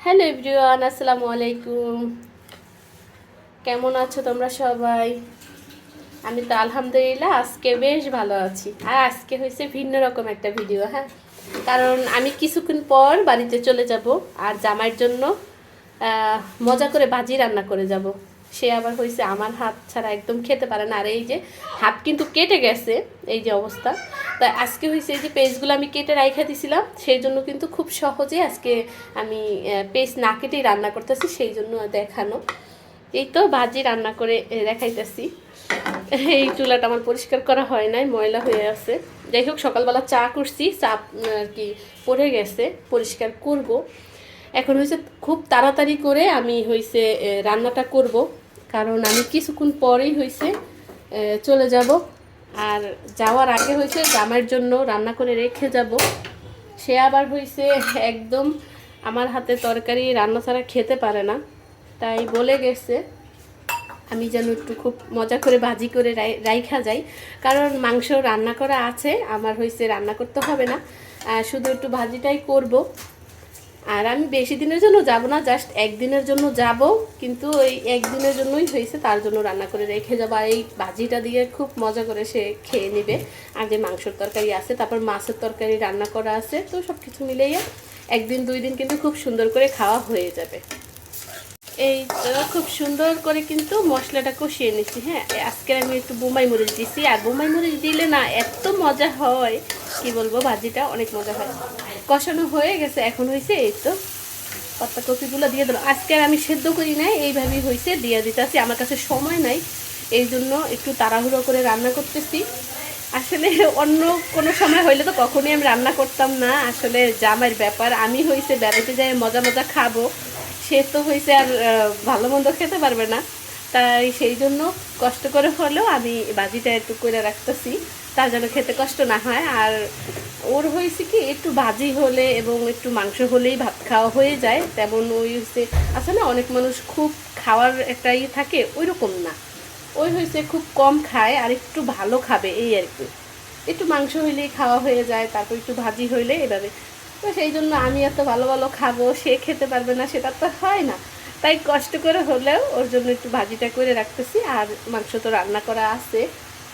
Hello everyone, আসসালামু আলাইকুম। কেমন আছো তোমরা সবাই? আমি তো আলহামদুলিল্লাহ আজকে বেশ ভালো আছি। আর আজকে হয়েছে ভিন্ন রকম একটা ভিডিও, হ্যাঁ, কারণ আমি কিছুক্ষণ পর বাড়িতে চলে যাব আর জামাইয়ের জন্য মজা করে ভাজি রান্না করে যাব। সে আবার হয়েছে আমার হাত ছাড়া একদম খেতে পারে না। আর এই যে হাত কিন্তু কেটে গেছে, এই যে অবস্থা। তাই আজকে হয়েছে এই যে পেস্টগুলো আমি কেটে রাইখা দিছিলাম, সেই জন্য কিন্তু খুব সহজে আজকে আমি পেস্ট না কেটেই রান্না করতেছি, সেই জন্য দেখানো। এই তো ভাজি রান্না করে দেখাইতেছি। এই চুলাটা আমার পরিষ্কার করা হয় নাই, ময়লা হয়ে আছে। যাই হোক, সকালবেলা চা করছি, চা আর কি পড়ে গেছে, পরিষ্কার করব। এখন হয়েছে খুব তাড়াতাড়ি করে আমি হয়েছে রান্নাটা করব, কারণ আমি কিছুক্ষণ পরেই হয়েছে চলে যাব। আর যাওয়ার আগে হয়েছে জামাইয়ের জন্য রান্না করে রেখে যাব। সে আবার হয়েছে একদম আমার হাতে তরকারি রান্না ছাড়া খেতে পারে না, তাই বলে গেছে আমি যেন একটু খুব মজা করে ভাজি করে রাইখা যাই। কারণ মাংস রান্না করা আছে, আমার হয়েছে রান্না করতে হবে না, শুধু একটু ভাজিটাই করব। আর আমি বেশি দিনের জন্য যাব না, জাস্ট একদিনের জন্য যাব, কিন্তু ওই একদিনের জন্যই হয়েছে, তার জন্য রান্না করে রেখে যাবো। আর এই ভাজিটা দিয়ে খুব মজা করে সে খেয়ে নেবে। আর যে মাংসের তরকারি আছে, তারপর মাছের তরকারি রান্না করা আছে, তো সব কিছু মিলেই একদিন দুই দিন কিন্তু খুব সুন্দর করে খাওয়া হয়ে যাবে। এই তো খুব সুন্দর করে কিন্তু মশলাটা কষিয়ে নিচ্ছি। হ্যাঁ, আজকে আমি একটু বোম্বাই মরিচ দিছি, আর বোম্বাই মরিচ দিলে না এত মজা হয়, কি বলবো, ভাজিটা অনেক মজা হয়। কষানো হয়ে গেছে, এখন হয়েছে এই তো পাতাকপিগুলো দিয়ে দিলাম। আজকে আর আমি সেদ্ধ করি নাই, এইভাবেই হয়েছে দিয়ে দিতেছি। আমার কাছে সময় নাই, এই জন্য একটু তাড়াহুড়ো করে রান্না করতেছি। আসলে অন্য কোনো সময় হইলে তো কখনোই আমি রান্না করতাম না। আসলে জামাইয়ের ব্যাপার, আমি হয়েছে বেড়াতে যাই মজা মজা খাবো, সে তো হয়েছে আর ভালো মন্দ খেতে পারবে না। তাই সেই জন্য কষ্ট করে হলেও আমি ভাজিটা একটু করে রাখতেছি, তার যেন খেতে কষ্ট না হয়। আর ওর হয়েছে কি, একটু ভাজি হলে এবং একটু মাংস হলেই ভাত খাওয়া হয়ে যায়, তেমন ওই হচ্ছে আছে না, অনেক মানুষ খুব খাওয়ার একটা থাকে, ওই রকম না। ওই হয়েছে খুব কম খায় আর একটু ভালো খাবে, এই আর কি। একটু মাংস হইলেই খাওয়া হয়ে যায়, তারপর একটু ভাজি হইলে এভাবে। তো সেই জন্য আমি এত ভালো ভালো খাবো, সে খেতে পারবে না, সেটা তো হয় না। তাই কষ্ট করে হলেও ওর জন্য একটু ভাজিটা করে রাখতেছি। আর মাংস তো রান্না করা আছে,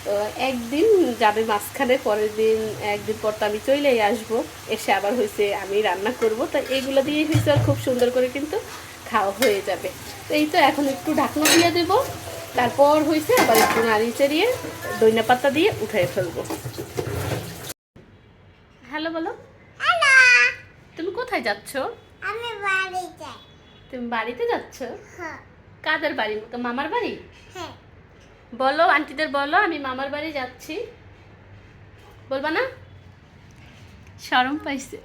তো একদিন যাবে মাঝখানে, পরের দিন একদিন পর তো আমি চলেই আসবো, এসে আবার হয়েছে আমি রান্না করব। তো এইগুলো দিয়েই হয়েছে আর খুব সুন্দর করে কিন্তু খাওয়া হয়ে যাবে। তো এই তো এখন একটু ঢাকনা দিয়ে দেবো, তারপর হয়েছে আবার একটু নাড়ি চাড়িয়ে ধনিয়া পাতা দিয়ে উঠাই ফেলবো। হ্যালো বলো। হ্যালো, তুমি কোথায় যাচ্ছ? আমি বাড়ি যাই। তুমি বাড়িতে যাচ্ছ? হ্যাঁ। কাদের বাড়ি? তো মামার বাড়ি? হ্যাঁ। বলো, আন্টিদের বলো আমি মামার বাড়ি যাচ্ছি, বলবা না? শরম পাইছে।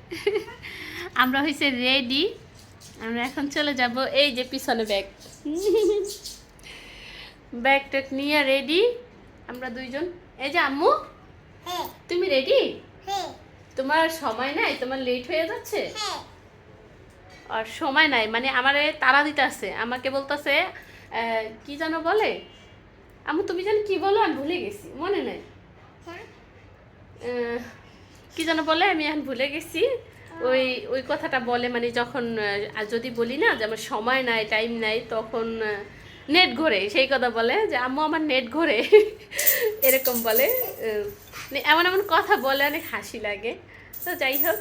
আমরা হয়েছে রেডি, আমরা এখন চলে যাব। এই যে পিছনে ব্যাগ, ব্যাগ ট্যাগ নিয়ে রেডি আমরা দুইজন। এই যে আম্মু, হ্যাঁ। তুমি রেডি? হ্যাঁ। তোমার সময় নাই? তোমার লেট হয়ে যাচ্ছে? হ্যাঁ। আর সময় নাই মানে আমারে তাড়া দিতে আছে, আমাকে বলতেছে কি যেন বলে, আম্মু তুমি জানি কি বলো, আমি ভুলে গেছি, মনে নাই। কি যেন বলে, আমি এখন ভুলে গেছি। ওই ওই কথাটা বলে, মানে যখন যদি বলি না যে আমার সময় নাই, টাইম নাই, তখন নেট ঘোরে, সেই কথা বলে যে আম্মু আমার নেট ঘোরে। এরকম বলে, এমন এমন কথা বলে, অনেক হাসি লাগে। তো যাই হোক,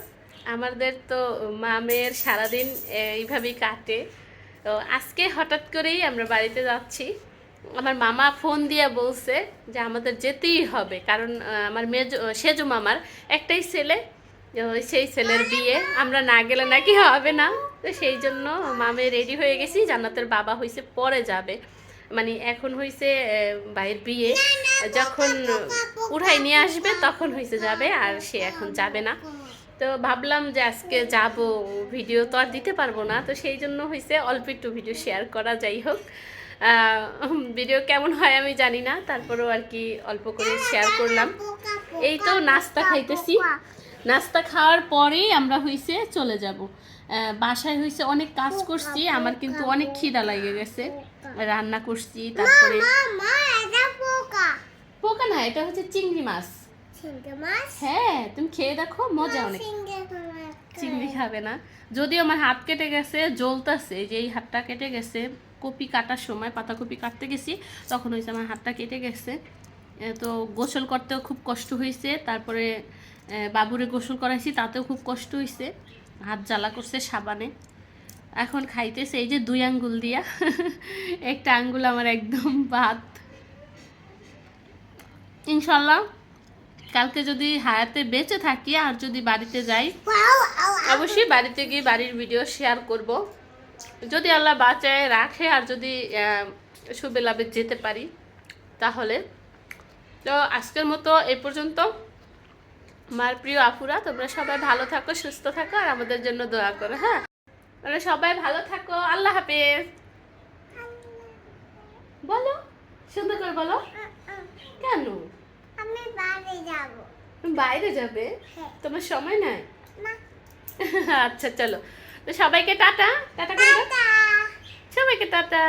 আমাদের তো মা মেয়ের সারাদিন এইভাবেই কাটে। তো আজকে হঠাৎ করেই আমরা বাড়িতে যাচ্ছি। আমার মামা ফোন দিয়ে বলছে যে আমাদের যেতেই হবে, কারণ আমার সেজো মামার একটাই ছেলে, সেই ছেলের বিয়ে, আমরা না গেলে নাকি হবে না। তো সেই জন্য মামে রেডি হয়ে গেছি, জান্নাতের বাবা হয়েছে পরে যাবে, মানে এখন হয়েছে ভাইয়ের বিয়ে, যখন উঠাই নিয়ে আসবে তখন হয়েছে যাবে, আর সে এখন যাবে না। তো ভাবলাম যে আজকে যাব, ভিডিও তো আর দিতে পারবো না, তো সেই জন্য হয়েছে অল্প একটু ভিডিও শেয়ার করা। যাই হোক, ভিডিও কেমন হয় আমি জানি না, তারপরেও আর কি অল্প করে শেয়ার করলাম। এই তো নাস্তা খাইতেছি, নাস্তা খাওয়ার পরেই আমরা হয়েছে চলে যাব। বাসায় হয়েছে অনেক কাজ করছি, আমার কিন্তু অনেক খিদা লাগে গেছে, রান্না করছি। তারপরে পোকা না, এটা হচ্ছে চিংড়ি মাছ। চিংড়ি মাছ? হ্যাঁ, তুমি খেয়ে দেখো, মজা অনেক। চিংড়ি মাছ। চিংড়ি খাবে না? যদিও আমার হাত কেটে গেছে, জ্বলতেছে, যে এই হাতটা কেটে গেছে কপি কাটার সময়, পাতাকপি কাটতে গেছি তখন হয়েছে আমার হাতটা কেটে গেছে। তো গোসল করতেও খুব কষ্ট হয়েছে, তারপরে বাবুরে গোসল করাইছি তাতেও খুব কষ্ট হয়েছে, হাত জ্বালা করছে সাবানে। এখন খাইতেছে এই যে 2 আঙ্গুল দিয়া একটা আঙ্গুল আমার একদম ভাত। ইনশাল্লাহ কালকে যদি হায়াতে বেঁচে থাকি আর যদি বাড়িতে যাই অবশ্যই বাড়িতে গিয়ে বাড়ির ভিডিও শেয়ার করব, যদি আল্লাহ বাঁচায় রাখে আর যদি শুভে লাভে যেতে পারি তাহলে। তো আজকের মতো এই পর্যন্ত। আমার প্রিয় আপুরা, তোমরা সবাই ভালো থাকো, সুস্থ থাকো আর আমাদের জন্য দোয়া করো। হ্যাঁ, তোমরা সবাই ভালো থাকো, আল্লাহ হাফেজ। বলো, সুন্দর করে বলো। কেন আমি বাড়ি যাব। তুমি বাইরে যাবে? হ্যাঁ। তোমার সময় নাই? না। আচ্ছা চলো, তো সবাইকে টাটা টাটা করে দাও। টাটা। সবাইকে টাটা।